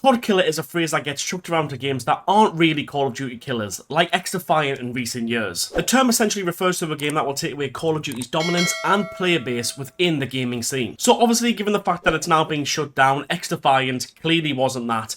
COD killer is a phrase that gets chucked around to games that aren't really Call of Duty killers, like X-Defiant in recent years. The term essentially refers to a game that will take away Call of Duty's dominance and player base within the gaming scene. So obviously, given the fact that it's now being shut down, X-Defiant clearly wasn't that.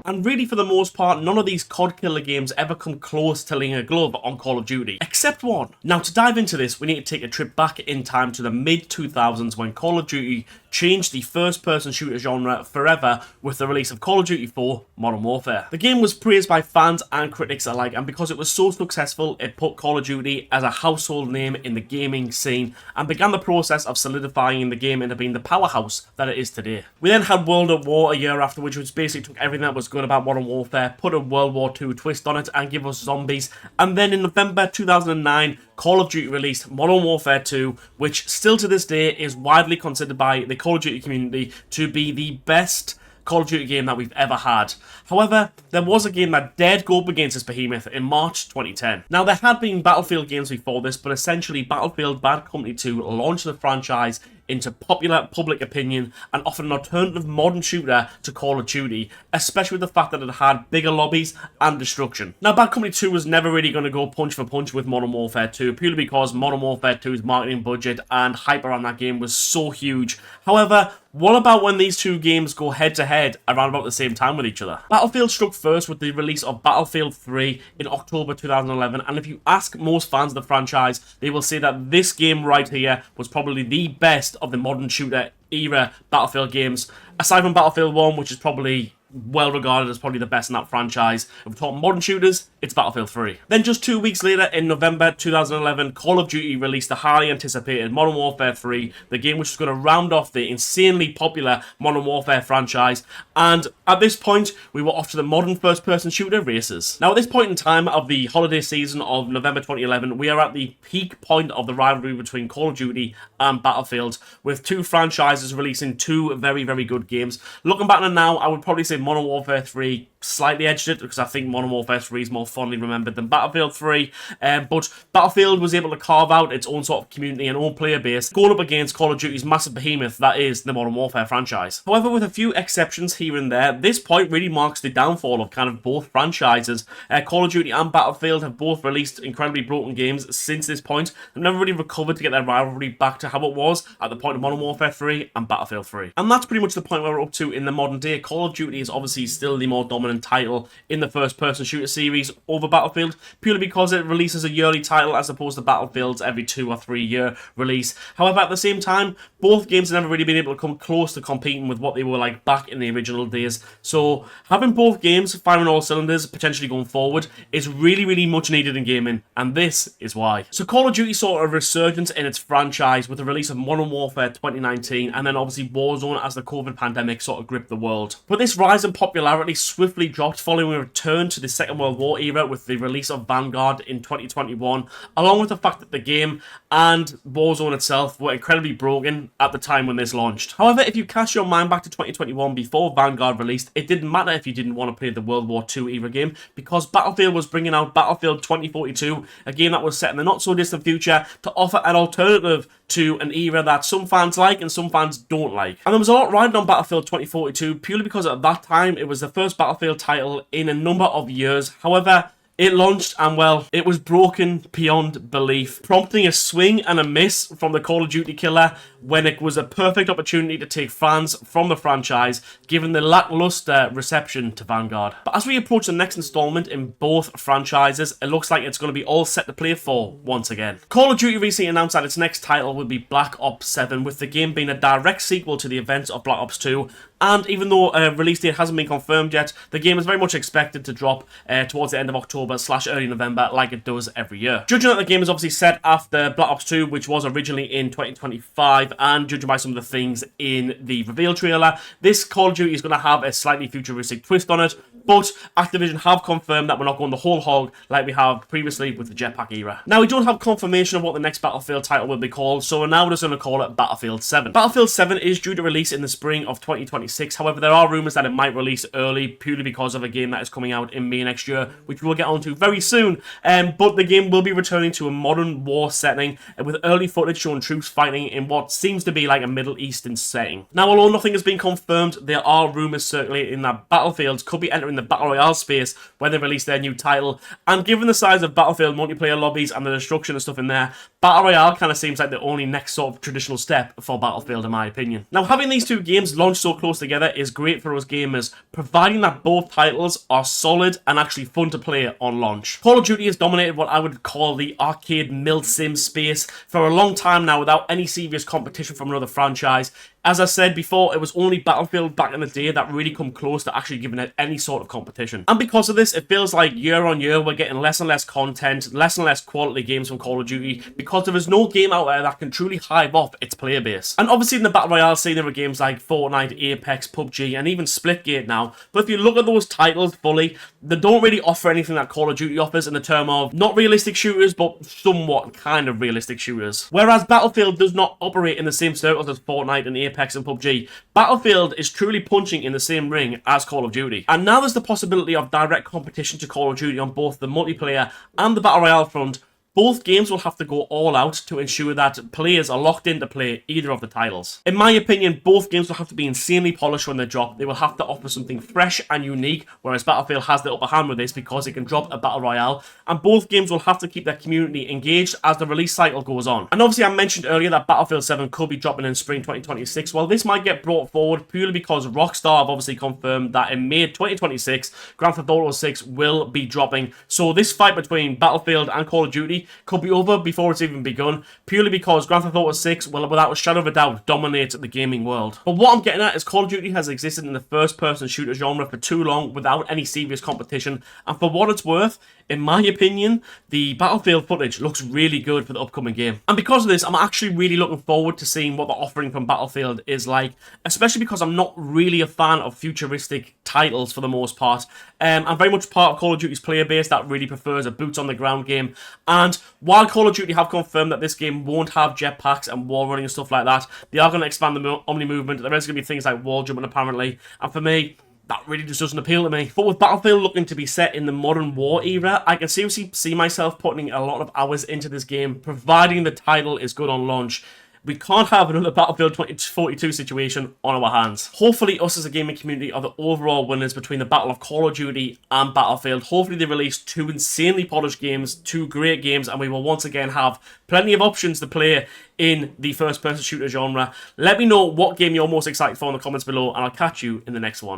And really, for the most part, none of these COD killer games ever come close to laying a glove on Call of Duty, except one. Now, to dive into this, we need to take a trip back in time to the mid-2000s when Call of Duty changed the first-person shooter genre forever with the release of Call of Duty 4 Modern Warfare. The game was praised by fans and critics alike, and because it was so successful, it put Call of Duty as a household name in the gaming scene and began the process of solidifying the game into being the powerhouse that it is today. We then had World at War a year after, which basically took everything that was good about Modern Warfare, put a World War II twist on it, and give us zombies. And then in November 2009, Call of Duty released Modern Warfare 2, which still to this day is widely considered by the Call of Duty community to be the best Call of Duty game that we've ever had. However, there was a game that dared go up against this behemoth in March 2010. Now, there had been Battlefield games before this, but essentially Battlefield Bad Company 2 launched the franchise into popular public opinion and offered an alternative modern shooter to Call of Duty, especially with the fact that it had bigger lobbies and destruction. Now, Bad Company 2 was never really going to go punch for punch with Modern Warfare 2, purely because Modern Warfare 2's marketing budget and hype around that game was so huge. However, what about when these two games go head-to-head around about the same time with each other? Battlefield struck first with the release of Battlefield 3 in October 2011, and if you ask most fans of the franchise, they will say that this game right here was probably the best of the modern shooter era Battlefield games, aside from Battlefield 1, which is probably well regarded as probably the best in that franchise. If we're talking modern shooters, it's Battlefield 3. Then just 2 weeks later, in November 2011, Call of Duty released the highly anticipated Modern Warfare 3, the game which is going to round off the insanely popular Modern Warfare franchise, and at this point, we were off to the modern first-person shooter races. Now, at this point in time of the holiday season of November 2011, we are at the peak point of the rivalry between Call of Duty and Battlefield, with two franchises releasing two very, very good games. Looking back on it now, I would probably say Modern Warfare 3 slightly edged it, because I think Modern Warfare 3 is more fondly remembered than Battlefield 3, but Battlefield was able to carve out its own sort of community and own player base, going up against Call of Duty's massive behemoth that is the Modern Warfare franchise. However, with a few exceptions here and there, this point really marks the downfall of kind of both franchises. Call of Duty and Battlefield have both released incredibly broken games since this point, and never really recovered to get their rivalry back to how it was at the point of Modern Warfare 3 and Battlefield 3. And that's pretty much the point where we're up to in the modern day. Call of Duty is obviously still the more dominant title in the first-person shooter series over Battlefield, purely because it releases a yearly title as opposed to Battlefield's every 2 or 3 year release. However, at the same time, both games have never really been able to come close to competing with what they were like back in the original days. So having both games firing all cylinders, potentially going forward, is really, really much needed in gaming, and this is why. So Call of Duty saw a resurgence in its franchise with the release of Modern Warfare 2019, and then obviously Warzone as the COVID pandemic sort of gripped the world. But this rise in popularity swiftly dropped following a return to the Second World War era with the release of Vanguard in 2021, along with the fact that the game and Warzone itself were incredibly broken at the time when this launched. However, if you cast your mind back to 2021 before Vanguard released, it didn't matter if you didn't want to play the World War II era game, because Battlefield was bringing out Battlefield 2042, a game that was set in the not so distant future to offer an alternative to an era that some fans like and some fans don't like. And there was a lot riding on Battlefield 2042 purely because at that time it was the first Battlefield title in a number of years. However, it launched and, well, it was broken beyond belief, prompting a swing and a miss from the Call of Duty killer when it was a perfect opportunity to take fans from the franchise, given the lackluster reception to Vanguard. But as we approach the next installment in both franchises, it looks like it's going to be all set to play for once again. Call of Duty recently announced that its next title would be Black Ops 7, with the game being a direct sequel to the events of Black Ops 2, and even though a release date hasn't been confirmed yet, the game is very much expected to drop towards the end of October/early November, like it does every year. Judging that the game is obviously set after Black Ops 2, which was originally in 2025, and judging by some of the things in the reveal trailer, this Call of Duty is going to have a slightly futuristic twist on it, but Activision have confirmed that we're not going the whole hog like we have previously with the Jetpack era. Now, we don't have confirmation of what the next Battlefield title will be called, so we're now just going to call it Battlefield 7. Battlefield 7 is due to release in the spring of 2026, however, there are rumours that it might release early purely because of a game that is coming out in May next year, which we'll get onto very soon, but the game will be returning to a modern war setting with early footage showing troops fighting in what seems to be like a Middle Eastern setting. Now, although nothing has been confirmed, there are rumours circulating that Battlefield could be entering the Battle Royale space when they release their new title, and given the size of Battlefield multiplayer lobbies and the destruction and stuff in there, Battle Royale kind of seems like the only next sort of traditional step for Battlefield in my opinion. Now, having these two games launched so close together is great for us gamers, providing that both titles are solid and actually fun to play on launch. Call of Duty has dominated what I would call the arcade mil-sim space for a long time now without any serious competition from another franchise. As I said before, it was only Battlefield back in the day that really come close to actually giving it any sort of competition. And because of this, it feels like year on year we're getting less and less content, less and less quality games from Call of Duty, because there is no game out there that can truly hive off its player base. And obviously in the Battle Royale scene there are games like Fortnite, Apex, PUBG, and even Splitgate now. But if you look at those titles fully, they don't really offer anything that Call of Duty offers in the term of not realistic shooters, but somewhat kind of realistic shooters. Whereas Battlefield does not operate in the same circles as Fortnite and Apex and PUBG, Battlefield is truly punching in the same ring as Call of Duty. And now there's the possibility of direct competition to Call of Duty on both the multiplayer and the Battle Royale front. Both games will have to go all out to ensure that players are locked in to play either of the titles. In my opinion, both games will have to be insanely polished when they drop. They will have to offer something fresh and unique, whereas Battlefield has the upper hand with this because it can drop a Battle Royale, and both games will have to keep their community engaged as the release cycle goes on. And obviously I mentioned earlier that Battlefield 7 could be dropping in spring 2026. Well, this might get brought forward purely because Rockstar have obviously confirmed that in May 2026, Grand Theft Auto 6 will be dropping. So this fight between Battlefield and Call of Duty could be over before it's even begun, purely because Grand Theft Auto 6 will, without a shadow of a doubt, dominate the gaming world. But what I'm getting at is Call of Duty has existed in the first-person shooter genre for too long without any serious competition, and for what it's worth, in my opinion, the Battlefield footage looks really good for the upcoming game. And because of this, I'm actually really looking forward to seeing what the offering from Battlefield is like, especially because I'm not really a fan of futuristic titles for the most part. I'm very much part of Call of Duty's player base that really prefers a boots-on-the-ground game, and while Call of Duty have confirmed that this game won't have jetpacks and wall running and stuff like that, they are going to expand the Omni movement. There is going to be things like wall jumping apparently, and for me, that really just doesn't appeal to me. But with Battlefield looking to be set in the modern war era, I can seriously see myself putting a lot of hours into this game, providing the title is good on launch. We can't have another Battlefield 2042 situation on our hands. Hopefully us as a gaming community are the overall winners between the battle of Call of Duty and Battlefield. Hopefully they release two insanely polished games, two great games, and we will once again have plenty of options to play in the first-person shooter genre. Let me know what game you're most excited for in the comments below, and I'll catch you in the next one.